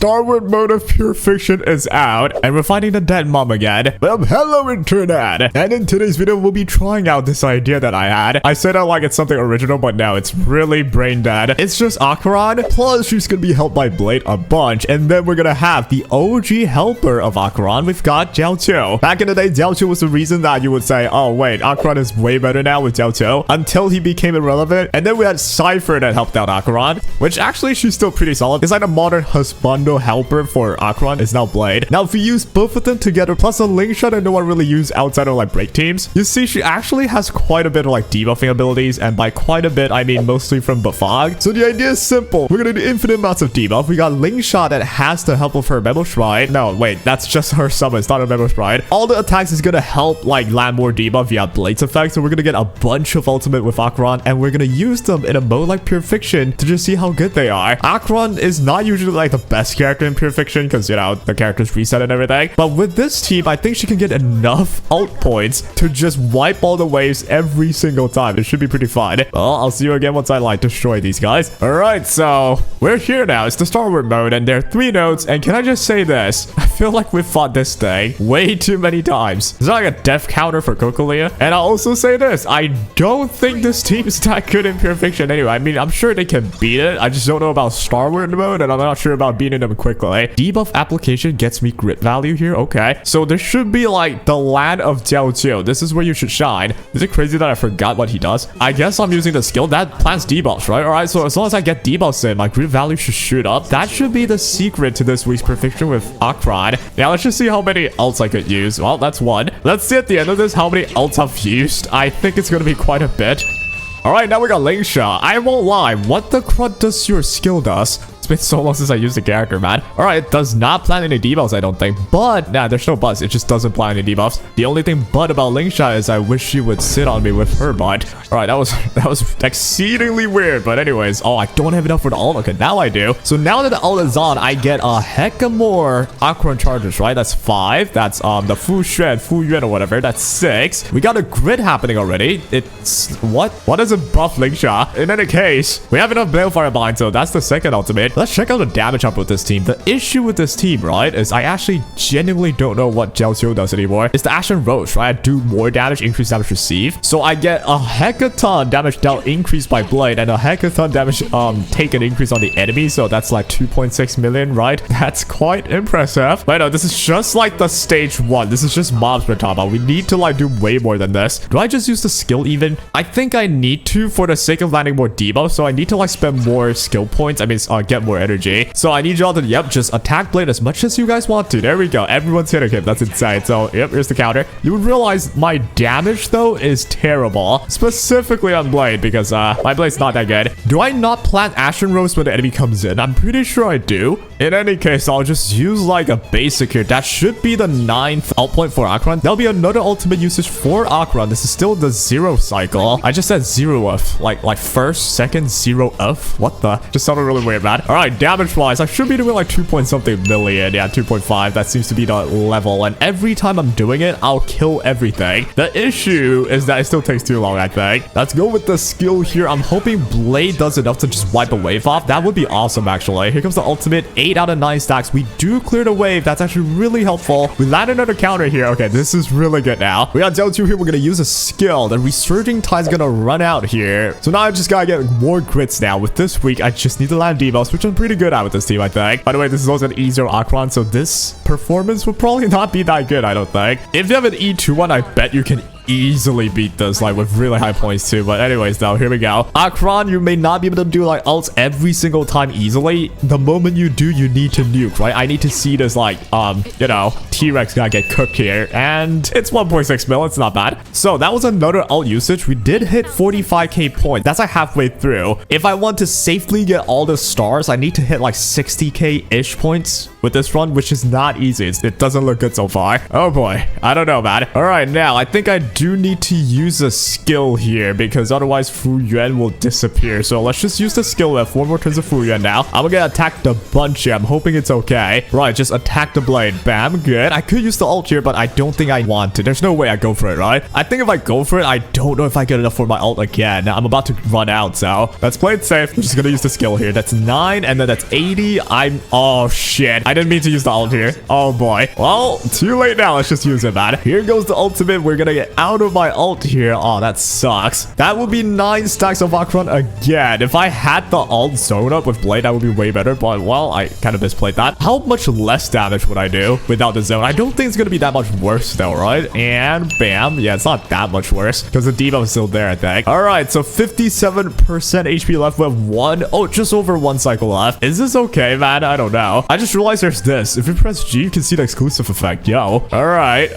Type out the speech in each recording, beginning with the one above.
Starward mode of pure fiction is out, and we're finding the dead mom again. Well, hello internet! And in today's video, we'll be trying out this idea that I had. I said I like it's something original, but now it's really brain dead. It's just Acheron, plus she's gonna be helped by Blade a bunch, and then we're gonna have the OG helper of Acheron. We've got Jiao. Back in the day, Jiao was the reason that you would say, oh wait, Acheron is way better now with Jiao, until he became irrelevant. And then we had Cypher that helped out Acheron, which actually she's still pretty solid. It's like a modern husbando helper for Acheron is now Blade. Now if you use both of them together, plus a link shot that no one really used outside of like break teams, you see she actually has quite a bit of like debuffing abilities, and by quite a bit I mean mostly from Bafag. So the idea is simple. We're gonna do infinite amounts of debuff. We got link shot that has the help of her Memo Shrine. No, wait, that's just her summon. It's not a Memo Shrine. All the attacks is gonna help like land more debuff via Blade's effect. So we're gonna get a bunch of ultimate with Acheron, and we're gonna use them in a mode like Pure Fiction to just see how good they are. Acheron is not usually like the best character in Pure Fiction because, you know, the characters reset and everything. But with this team, I think she can get enough ult points to just wipe all the waves every single time. It should be pretty fun. Well, I'll see you again once I like destroy these guys. Alright, so we're here now. It's the Starward mode, and there are 3 nodes. And can I just say this? I feel like we've fought this thing way too many times. Is that like a death counter for Cocolia? And I'll also say this. I don't think this team is that good in Pure Fiction anyway. I mean, I'm sure they can beat it. I just don't know about Starward mode, and I'm not sure about beating them quickly. Debuff application gets me grit value here. Okay. So there should be like the land of Jiao. This is where you should shine. Is it crazy that I forgot what he does? I guess I'm using the skill that plants debuffs, right? Alright, so as long as I get debuffs in, my grit value should shoot up. That should be the secret to this week's perfection with Acheron. Now let's just see how many ults I could use. Well, that's 1. Let's see at the end of this how many ults I've used. I think it's gonna be quite a bit. Alright, now we got Link Shot. I won't lie, what the crud does your skill does? It's been so long since I used the character, man. Alright, it does not plant any debuffs, I don't think. But, nah, there's no buts. It just doesn't plant any debuffs. The only thing but about Link Shot is I wish she would sit on me with her butt. Alright, that was exceedingly weird. But anyways, oh, I don't have enough for the ult. Okay, now I do. So now that the ult is on, I get a heck of more Acheron charges, right? That's 5. That's the Fu Yuan or whatever. That's 6. We got a grid happening already. It's what? What is a buff Link Shot? In any case, we have enough Balefire Bind, so that's the second ultimate. Let's check out the damage up with this team. The issue with this team, right, is I actually genuinely don't know what Jiao does anymore. It's the Acheron Roche, right? I do more damage, increase damage received. So I get a heckaton damage dealt increased by Blade, and a heckaton damage taken increase on the enemy. So that's like 2.6 million, right? That's quite impressive. But no, this is just like the stage 1. This is just mobs we're talking about. We need to like do way more than this. Do I just use the skill even? I think I need to for the sake of landing more debuff. So I need to like spend more skill points. I mean, get more energy. So I need y'all to, yep, just attack Blade as much as you guys want to. There we go. Everyone's hitting him. That's insane. So, yep, here's the counter. You would realize my damage, though, is terrible. Specifically on Blade, because my Blade's not that good. Do I not plant Acheron Roast when the enemy comes in? I'm pretty sure I do. In any case, I'll just use like a basic here. That should be the 9th ult point for Acheron. There'll be another ultimate usage for Acheron. This is still the 0 cycle. I just said 0 of. Like first, second, 0 of. What the? Just sounded really weird, man. Alright, damage-wise, I should be doing like 2 point something million. Yeah, 2.5. That seems to be the level. And every time I'm doing it, I'll kill everything. The issue is that it still takes too long, I think. Let's go with the skill here. I'm hoping Blade does enough to just wipe a wave off. That would be awesome, actually. Here comes the ultimate. 8 out of 9 stacks. We do clear the wave. That's actually really helpful. We land another counter here. Okay, this is really good now. We got Jiao here. We're going to use a skill. The Resurging Tide's going to run out here. So now I just got to get more grits now. With this week, I just need to land debuffs, which I'm pretty good at with this team, I think. By the way, this is also an easier Acheron, so this performance will probably not be that good, I don't think. If you have an E2 one, I bet you can easily beat this, like with really high points too. But anyways, though, here we go. Acheron, you may not be able to do like ults every single time easily. The moment you do, you need to nuke, right? I need to see this like you know, T-Rex gotta get cooked here, and it's 1.6 mil. It's not bad. So that was another ult usage. We did hit 45k points. That's like halfway through. If I want to safely get all the stars, I need to hit like 60k ish points with this run, which is not easy. It doesn't look good so far. Oh boy, I don't know, man. All right, now I think I do need to use a skill here, because otherwise Fu Yuan will disappear. So let's just use the skill. We have 4 more turns of Fu Yuan now. I'm gonna attack the bunch here. I'm hoping it's okay. Right, just attack the Blade. Bam, good. I could use the ult here, but I don't think I want to. There's no way I go for it, right? I think if I go for it, I don't know if I get enough for my ult again. I'm about to run out, so let's play it safe. We're just gonna use the skill here. That's 9, and then that's 80. Oh, shit. I didn't mean to use the ult here. Oh, boy. Well, too late now. Let's just use it, man. Here goes the ultimate. We're gonna get out of my ult here. Oh, that sucks. That would be 9 stacks of Acheron again. If I had the ult zone up with Blade, that would be way better, but, well, I kind of misplayed that. How much less damage would I do without the zone? I don't think it's gonna be that much worse, though, right? And bam. Yeah, it's not that much worse because the debuff is still there, I think. All right, so 57% HP left with just over 1 cycle left. Is this okay, man? I don't know. I just realized there's this. If you press G, you can see the exclusive effect. Yo. All right.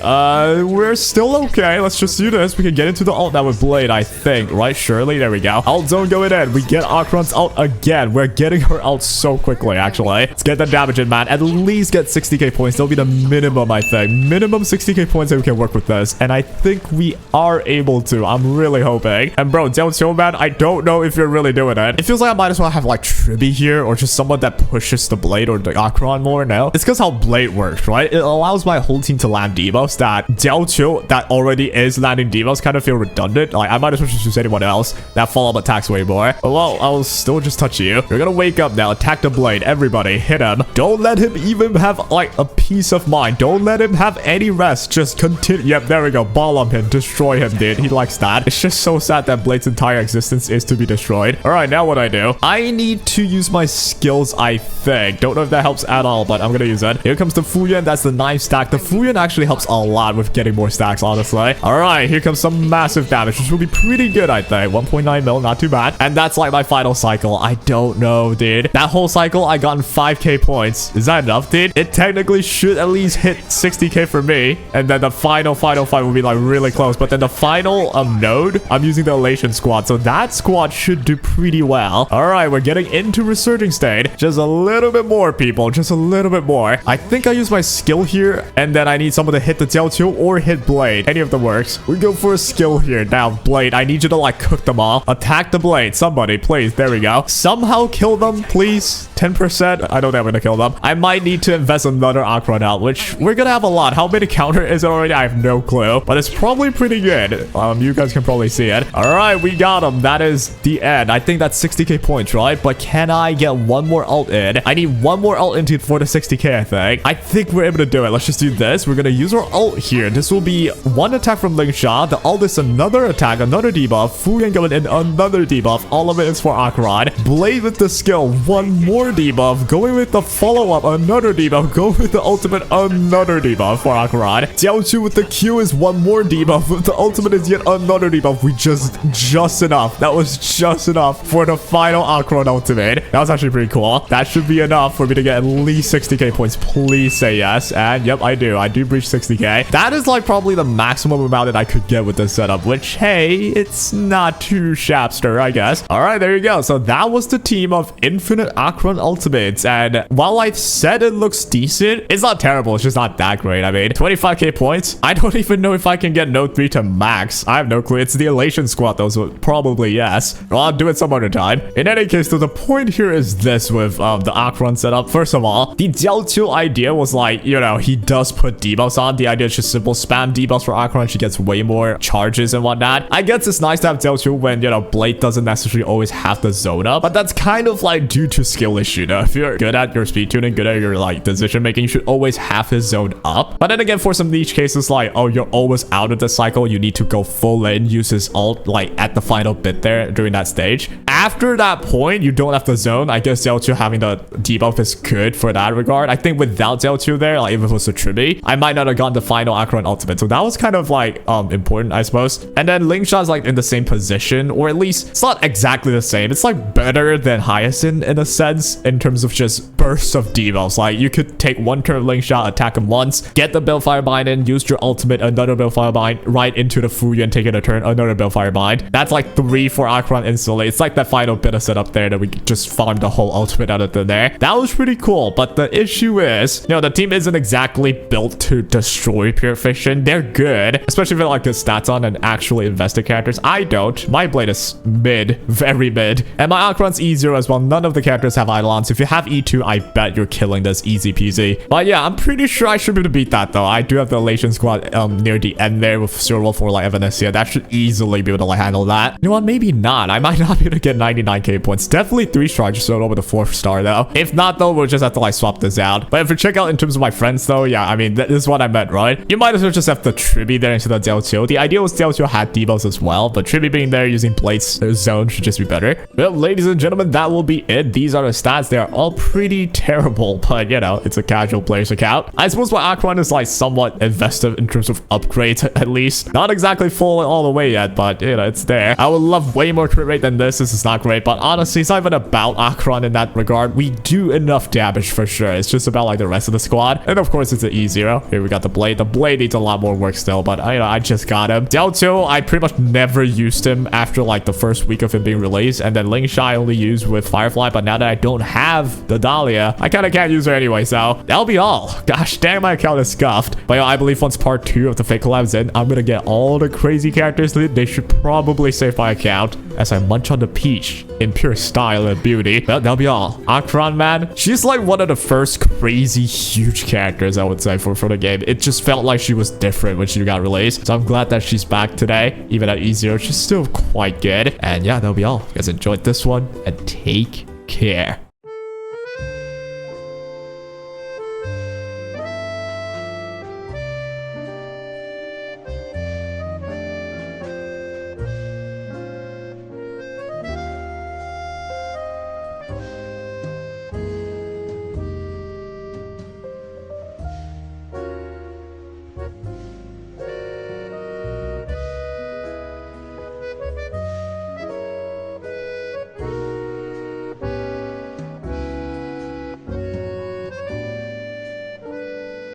We're still okay. Let's just do this. We can get into the ult now with Blade, I think. Right? Surely. There we go. Ult zone going in. We get Acheron's ult again. We're getting her ult so quickly, actually. Let's get the damage in, man. At least get 60k points. That'll be the minimum, I think. Minimum 60k points that we can work with this. And I think we are able to. I'm really hoping. And bro, Xiaoqiu, man, I don't know if you're really doing it. It feels like I might as well have like Tribi here or just someone that pushes the Blade or the Acheron more now. It's because how Blade works, right? It allows my whole team to land debuffs that Xiaoqiu that already is landing debuffs kind of feel redundant. Like, I might as well just use anyone else that follow-up attacks way more. But, well, I'll still just touch you. You're gonna wake up now. Attack the Blade. Everybody, hit him. Don't let him even have, like, a peace of mind. Don't let him have any rest. Just continue. Yep, there we go. Ball on him. Destroy him, dude. He likes that. It's just so sad that Blade's entire existence is to be destroyed. All right, now what I do? I need to use my skills, I think. Don't know if that helps at all, but I'm gonna use it. Here comes the Fuyan. That's the 9 stack. The Fuyan actually helps a lot with getting more stacks, honestly. All right, here comes some massive damage, which will be pretty good, I think. 1.9 mil, not too bad. And that's like my final cycle. I don't know, dude. That whole cycle, I gotten 5k points. Is that enough, dude? It technically should at least hit 60k for me. And then the final fight will be like really close. But then the final node, I'm using the Elation squad. So that squad should do pretty well. All right, we're getting into Resurging State. Just a little bit more, people. Just a little bit more. I think I use my skill here. And then I need someone to hit the Xiaoqiu or hit Blade. Any of them works. We go for a skill here. Now, Blade, I need you to like cook them all. Attack the Blade. Somebody, please. There we go. Somehow kill them, please. 10%. I don't think I'm gonna kill them. I might need to invest another Acheron out, which we're gonna have a lot. How many counter is it already? I have no clue. But it's probably pretty good. You guys can probably see it. All right, we got him. That is the end. I think that's 60k points, right? But can I get one more ult in? I need one more ult into for the 60k, I think. I think we're able to do it. Let's just do this. We're gonna use our ult here. This will be one attack from Ling Sha. The ult is another attack, another debuff. Fuyan going in, another debuff. All of it is for Acheron. Blade with the skill, one more debuff. Going with the follow-up, another debuff. Go with the ultimate, another debuff for Acheron. Xiaoqiu with the Q is one more debuff. With the ultimate is yet another debuff. We just enough. That was just enough for the final Acheron ultimate. That was actually pretty cool. That should be enough for me to get at least 60k points. Please say yes. And yep, I do. I do breach 60k. That is like probably the maximum amount that I could get with this setup, which, hey, it's not too shabster, I guess. All right, there you go. So that was the team of Infinite Acheron Ultimates. And while I said it looks decent, it's not terrible. It's just not that great. I mean, 25k points. I don't even know if I can get Node 3 to max. I have no clue. It's the Elation squad, though, so probably yes. Well, I'll do it some other time. In any case, though, the point here is this with the Acheron setup. First of all, the Xiaoqiu idea was like, you know, he does put debuffs on. The idea is just simple spam debuffs for Acheron. She gets way more charges and whatnot. I guess it's nice to have Xiaoqiu when, you know, Blade doesn't necessarily always have the zone up, but that's kind of like due to skill issue, you know? If you're good at your speed tuning, good at your like decision making, you should always have his zone up. But then again, for some niche cases like, oh, you're always out of the cycle, you need to go full in, use his ult like at the final bit there during that stage. After that point, you don't have the zone. I guess Xiaoqiu having the debuff is good for that regard. I think without Xiaoqiu there, like if it was a Tribi, I might not have gotten the final Acheron ultimate. So that was kind of like important, I suppose. And then Ling Sha is like in the same position, or at least it's not exactly the same. It's like better than Hyacinth in a sense in terms of just bursts of debuffs. Like you could take one turn of Ling Sha, attack him once, get the Balefire Bind in, use your ultimate, another Balefire Bind right into the Fuyan, take it a turn, another Balefire Bind. That's like 3 for Acheron instantly. It's like that final bit of setup there that we just farmed the whole ultimate out of thin air. That was pretty cool, but the issue is, you know, the team isn't exactly built to destroy Pure Fiction. They're good, especially if they like the stats on and actually invested characters. I don't. My Blade is mid, very mid, and my Acheron's E0 as well. None of the characters have Eidolons. If you have E2, I bet you're killing this easy peasy. But yeah, I'm pretty sure I should be able to beat that though. I do have the elation squad near the end there with 014 like Evanescence. That should easily be able to like handle that. You know what? Maybe not. I might not be able to get 99k points. Definitely 3-star just so over the 4th star though. If not though, we'll just have to like swap this out. But if we check out in terms of my friends though, yeah, I mean, this is what I meant, right? You might as well just have the Tribi there instead of Deltio. The idea was Deltio had debuffs as well, but Tribi being there using Blade's zone should just be better. Well, ladies and gentlemen, that will be it. These are the stats. They are all pretty terrible, but you know, it's a casual player's account. I suppose my Acheron is like somewhat investive in terms of upgrades, at least. Not exactly full all the way yet, but you know, it's there. I would love way more crit rate than this. This is not great, but honestly, it's not even about Acheron in that regard. We do enough damage for sure. It's just about like the rest of the squad. And of course, it's an E0. Here we got the Blade. The Blade needs a lot more work still, but you know, I just got him. Delto, I pretty much never used him after like the first week of him being released. And then Ling Shai I only used with Firefly, but now that I don't have the Dahlia, I kind of can't use her anyway, so that'll be all. Gosh dang, my account is scuffed. But I believe once part 2 of the fake collabs in, I'm gonna get all the crazy characters. They should probably save my account as I munch on the peach in pure style and beauty. Well, that'll be all. Acheron, man, she's like one of the first crazy huge characters, I would say, for the game. It just felt like she was different when she got released, so I'm glad that she's back today. Even at E0, she's still quite good. And yeah, that'll be all. You guys enjoyed this one, and take care.